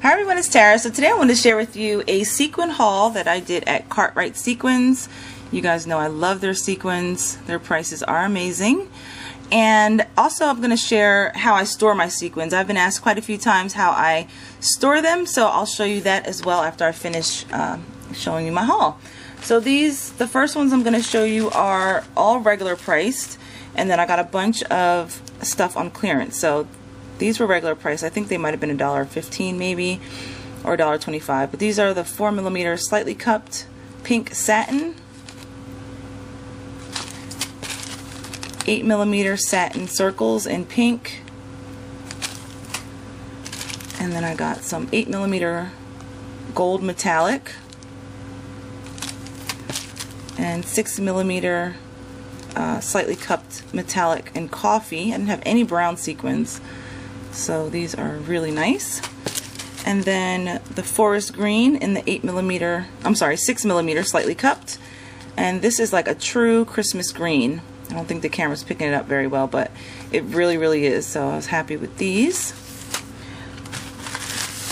Hi everyone, it's Tara. So today I want to share with you a sequin haul that I did at Cartwright Sequins. You guys know I love their sequins. Their prices are amazing. And also I'm going to share how I store my sequins. I've been asked quite a few times how I store them, so I'll show you that as well after I finish showing you my haul. So the first ones I'm going to show you are all regular priced, and then I got a bunch of stuff on clearance. So these were regular price. I think they might have been $1.15 maybe, or $1.25. But these are the 4mm slightly cupped pink satin, 8mm satin circles in pink, and then I got some 8mm gold metallic and 6mm slightly cupped metallic in coffee. I didn't have any brown sequins, so these are really nice. And then the forest green in the 6mm slightly cupped, and this is like a true Christmas green. I don't think the camera's picking it up very well, but it really is, so I was happy with these.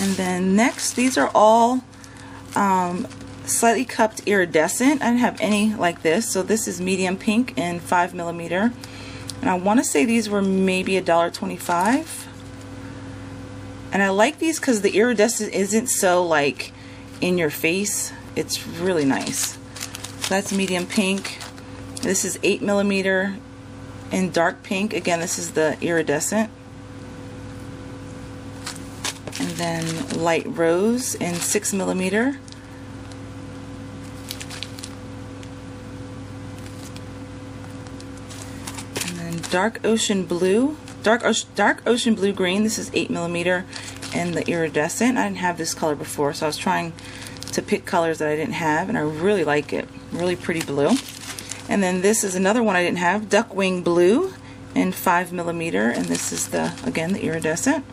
And then next, these are all slightly cupped iridescent. I didn't have any like this, so this is medium pink and 5mm, and I want to say these were maybe $1.25. And I like these because the iridescent isn't so like in your face. It's really nice. So that's medium pink. This is 8mm in dark pink. Again, this is the iridescent. And then light rose in 6mm. And then dark ocean blue. Dark ocean blue green. This is 8mm and the iridescent. I didn't have this color before, so I was trying to pick colors that I didn't have, and I really like it. Really pretty blue. And then this is another one I didn't have, duckwing blue in 5mm, and this is again the iridescent.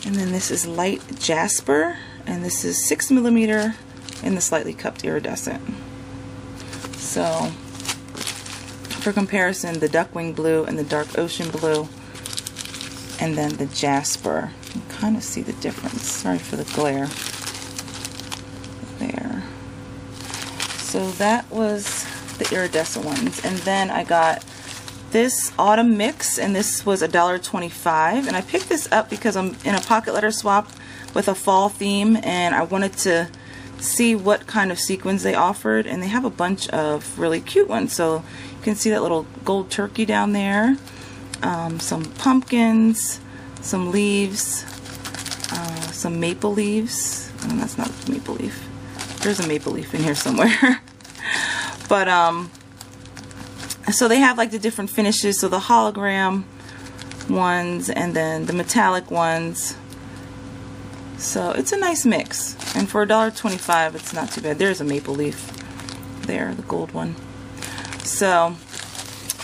And then this is light jasper, and this is 6mm in the slightly cupped iridescent. So for comparison, the duckwing blue and the dark ocean blue, and then the jasper. You can kind of see the difference. Sorry for the glare. There. So that was the iridescent ones. And then I got this autumn mix, and this was $1.25. And I picked this up because I'm in a pocket letter swap with a fall theme, and I wanted to see what kind of sequins they offered, and they have a bunch of really cute ones. So you can see that little gold turkey down there, some pumpkins, some leaves, some maple leaves. Oh, that's not a maple leaf. There's a maple leaf in here somewhere. But so they have like the different finishes, so the hologram ones and then the metallic ones. So it's a nice mix, and for $1.25 it's not too bad. There's a maple leaf there, the gold one. So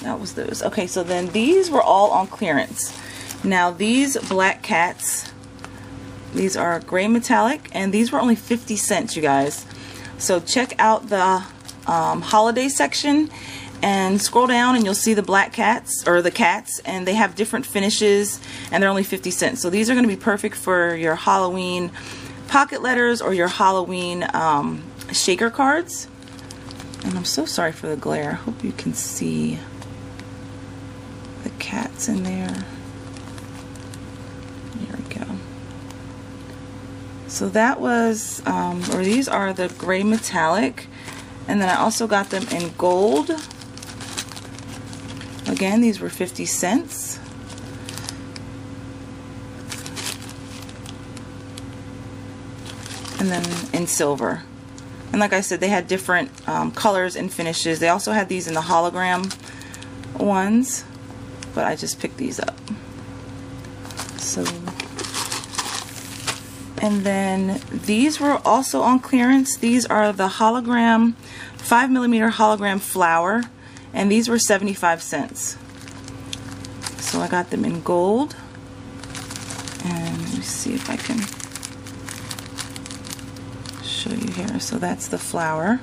that was those. Okay, so then these were all on clearance. Now these black cats, these are gray metallic, and these were only 50 cents, you guys. So check out the holiday section and scroll down, and you'll see the black cats, or the cats, and they have different finishes, and they're only 50 cents. So these are going to be perfect for your Halloween pocket letters or your Halloween shaker cards. And I'm so sorry for the glare. I hope you can see the cats in there. Here we go. So that was, or these are the gray metallic, and then I also got them in gold. Again, these were 50 cents. And then in silver. And like I said, they had different colors and finishes. They also had these in the hologram ones, but I just picked these up. So, and then these were also on clearance. These are the hologram, 5mm hologram flower, and these were 75 cents. So I got them in gold, and let me see if I can show you here. So that's the flower.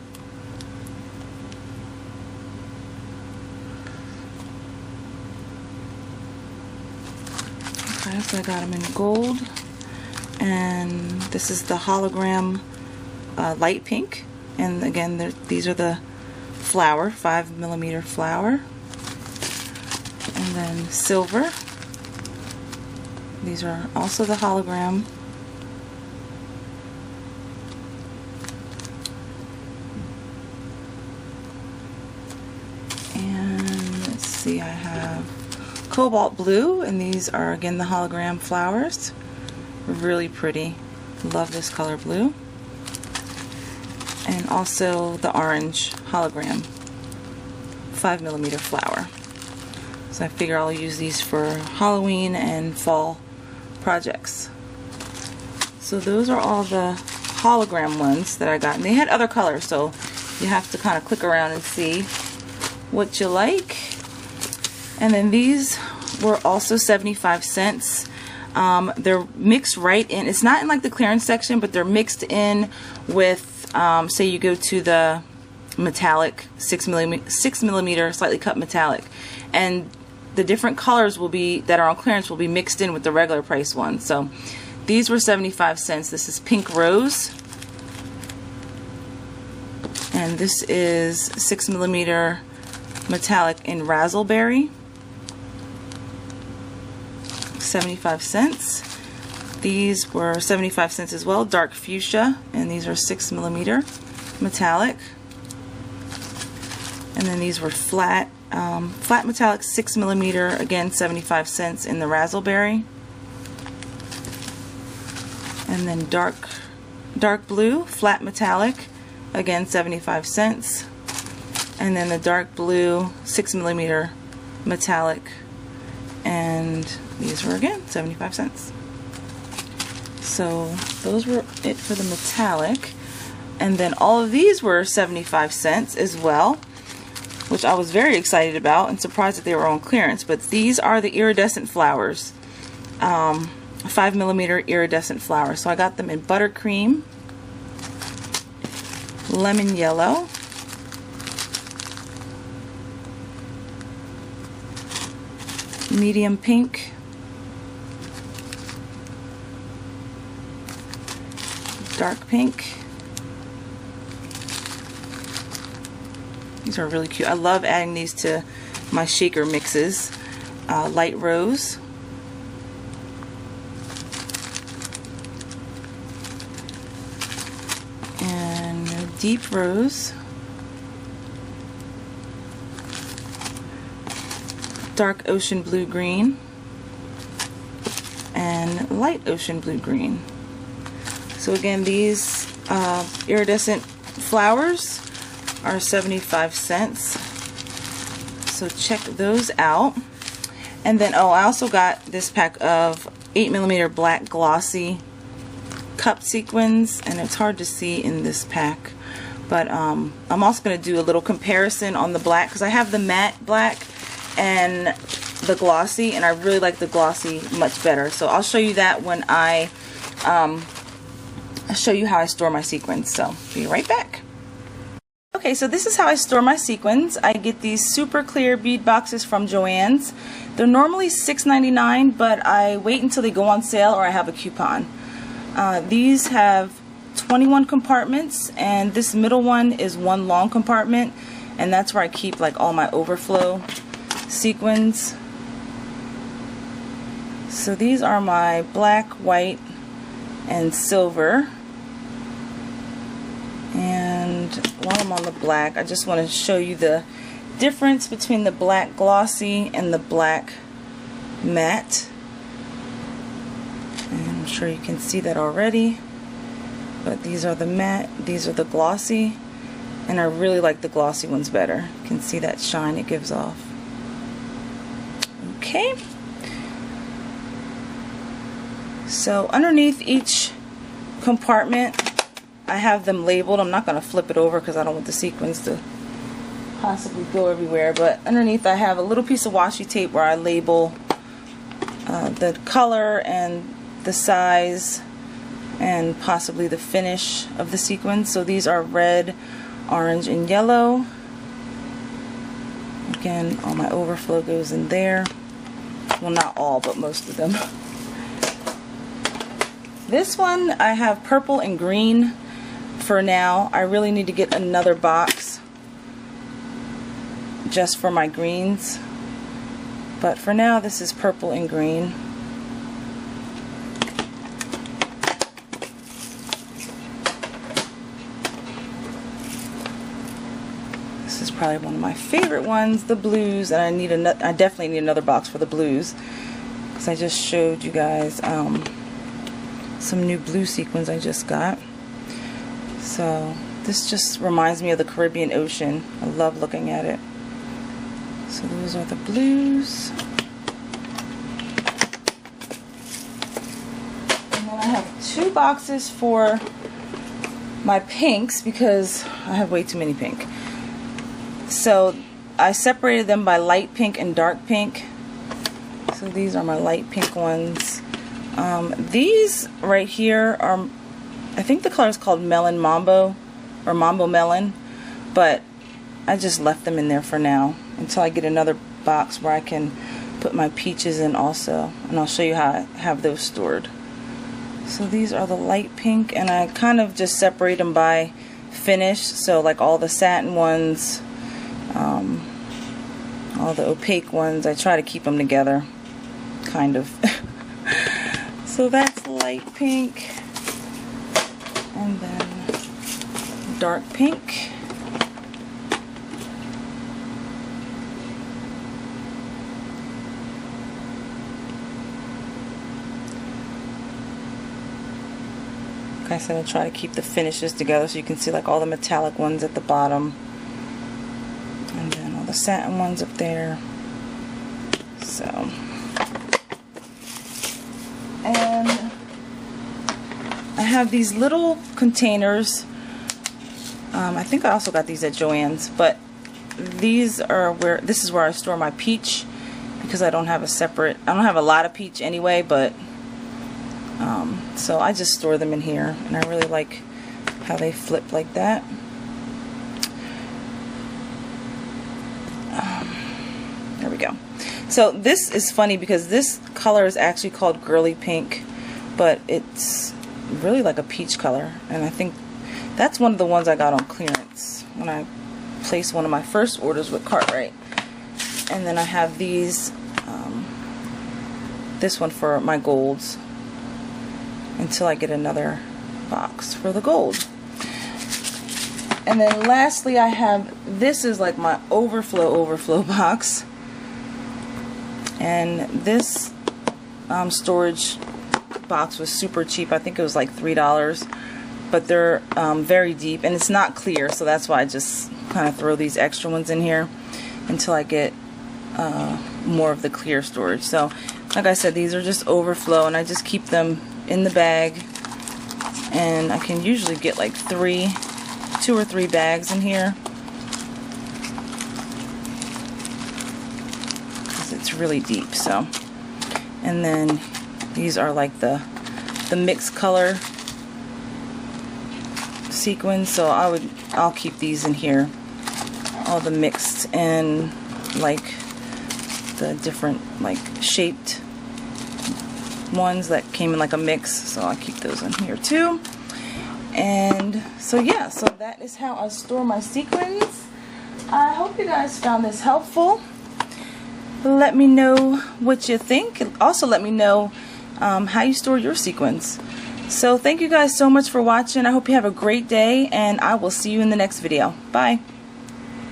Okay, so I got them in gold. And this is the hologram light pink. And again, these are the flower, 5mm flower. And then silver. These are also the hologram. And let's see, I have cobalt blue, and these are again the hologram flowers. Really pretty. Love this color blue. And also the orange hologram 5mm flower. So I figure I'll use these for Halloween and fall projects. So those are all the hologram ones that I got, and they had other colors, so you have to kind of click around and see what you like. And then these were also 75 cents. They're mixed right in. It's not in like the clearance section, but they're mixed in with say you go to the metallic 6mm slightly cut metallic, and the different colors will be that are on clearance will be mixed in with the regular price ones. So these were 75 cents. This is pink rose, and this is 6mm metallic in razzleberry, 75 cents. These were 75 cents as well, dark fuchsia, and these are 6mm metallic. And then these were flat metallic 6mm, again 75 cents in the razzleberry. And then dark blue, flat metallic, again 75 cents. And then the dark blue 6mm metallic, and these were again 75 cents. So those were it for the metallic. And then all of these were 75 cents as well, which I was very excited about and surprised that they were on clearance. But these are the iridescent flowers, 5mm iridescent flowers. So I got them in buttercream, lemon yellow, medium pink, dark pink. These are really cute. I love adding these to my shaker mixes. Light rose, and deep rose, dark ocean blue green, and light ocean blue green. So again, these iridescent flowers are 75 cents. So check those out. And then, oh, I also got this pack of 8mm black glossy cup sequins, and it's hard to see in this pack. But I'm also going to do a little comparison on the black, because I have the matte black and the glossy, and I really like the glossy much better. So I'll show you that when I'll show you how I store my sequins. So be right back. Okay, so this is how I store my sequins. I get these super clear bead boxes from Joann's. They're normally $6.99, but I wait until they go on sale or I have a coupon. These have 21 compartments, and this middle one is one long compartment, and that's where I keep like all my overflow sequins. So these are my black, white, and silver. And while I'm on the black, I just want to show you the difference between the black glossy and the black matte. And I'm sure you can see that already. But these are the matte, these are the glossy, and I really like the glossy ones better. You can see that shine it gives off. Okay. So underneath each compartment, I have them labeled. I'm not going to flip it over because I don't want the sequins to possibly go everywhere. But underneath I have a little piece of washi tape where I label the color and the size and possibly the finish of the sequins. So these are red, orange, and yellow. Again, all my overflow goes in there. Well, not all, but most of them. This one I have purple and green for now. I really need to get another box just for my greens, but for now this is purple and green. This is probably one of my favorite ones, the blues, and I definitely need another box for the blues because I just showed you guys some new blue sequins I just got. So this just reminds me of the Caribbean Ocean. I love looking at it. So those are the blues. And then I have 2 boxes for my pinks because I have way too many pink. So I separated them by light pink and dark pink. So these are my light pink ones. These right here are, I think the color is called Melon Mambo or Mambo Melon, but I just left them in there for now until I get another box where I can put my peaches in also, and I'll show you how I have those stored. So these are the light pink, and I kind of just separate them by finish, so like all the satin ones, all the opaque ones, I try to keep them together, kind of. So that's light pink, and then dark pink. Like I said, I try to keep the finishes together so you can see like all the metallic ones at the bottom, and then all the satin ones up there. So, and I have these little containers. I think I also got these at Joann's, but these are this is where I store my peach because I don't have a lot of peach anyway, but so I just store them in here, and I really like how they flip like that. There we go. So this is funny because this color is actually called Girly Pink, but it's really like a peach color, and I think that's one of the ones I got on clearance when I placed one of my first orders with Cartwright. And then I have these, this one for my golds, until I get another box for the gold. And then lastly I have, this is like my overflow box, and this storage box was super cheap. I think it was like $3, but they're very deep, and it's not clear, so that's why I just kind of throw these extra ones in here until I get more of the clear storage. So like I said, these are just overflow, and I just keep them in the bag, and I can usually get like 2 or 3 bags in here because it's really deep. So, and then these are like the mixed color sequins, so I'll keep these in here, all the mixed and like the different like shaped ones that came in like a mix, so I'll keep those in here too. And so yeah, so that is how I store my sequins. I hope you guys found this helpful. Let me know what you think, and also let me know how you store your sequins. So thank you guys so much for watching. I hope you have a great day, and I will see you in the next video. Bye.